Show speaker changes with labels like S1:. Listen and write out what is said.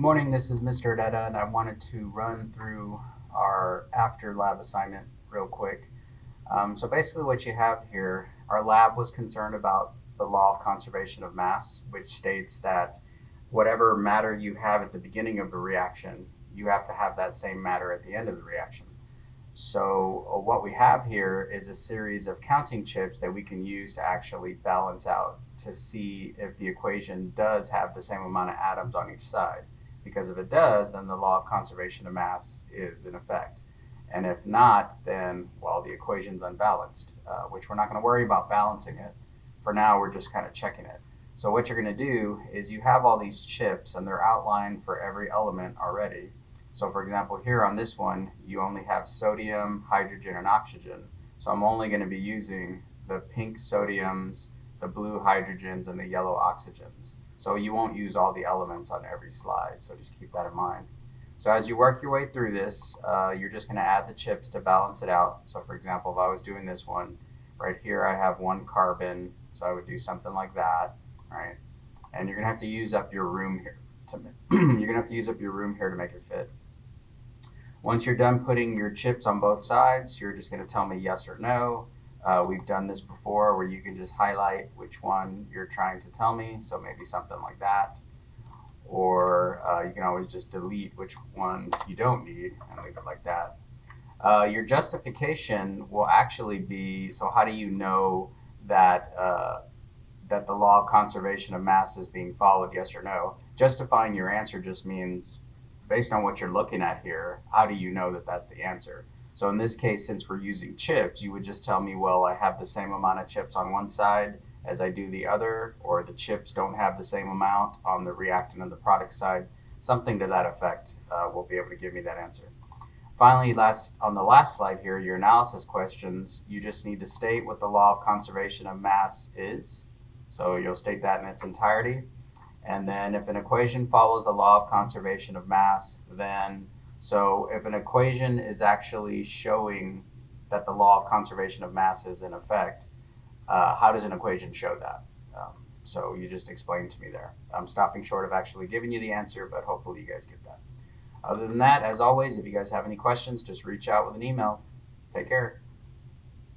S1: Good morning, this is Mr. Detta, and I wanted to run through our after lab assignment real quick. So basically what you have here, our lab was concerned about the law of conservation of mass, which states that whatever matter you have at the beginning of the reaction, you have to have that same matter at the end of the reaction. So what we have here is a series of counting chips that we can use to actually balance out to see if the equation does have the same amount of atoms on each side. Because if it does, then the law of conservation of mass is in effect. And if not, then, well, the equation's unbalanced, which we're not going to worry about balancing it. For now, we're just kind of checking it. So what you're going to do is you have all these chips, and they're outlined for every element already. So for example, here on this one, you only have sodium, hydrogen, and oxygen. So I'm only going to be using the pink sodiums, the blue hydrogens, and the yellow oxygens. So you won't use all the elements on every slide, so just keep that in mind. So as you work your way through this, you're just going to add the chips to balance it out. So for example, if I was doing this one, right here I have one carbon, so I would do something like that, right? And you're going to have to use up your room here. You're going to have to use up your room here to make it fit. Once you're done putting your chips on both sides, you're just going to tell me yes or no. We've done this before where you can just highlight which one you're trying to tell me, so maybe something like that. Or you can always just delete which one you don't need and leave it like that. Your justification will actually be, so how do you know that, that the law of conservation of mass is being followed, yes or no? Justifying your answer just means, based on what you're looking at here, how do you know that that's the answer? So in this case, since we're using chips, you would just tell me, well, I have the same amount of chips on one side as I do the other, or the chips don't have the same amount on the reactant and the product side. Something to that effect will be able to give me that answer. Finally, on the last slide here, your analysis questions, you just need to state what the law of conservation of mass is. So you'll state that in its entirety. And then if an equation follows the law of conservation of mass, then, so if an equation is actually showing that the law of conservation of mass is in effect, how does an equation show that? So you just explained to me there. I'm stopping short of actually giving you the answer, but hopefully you guys get that. Other than that, as always, if you guys have any questions, just reach out with an email. Take care.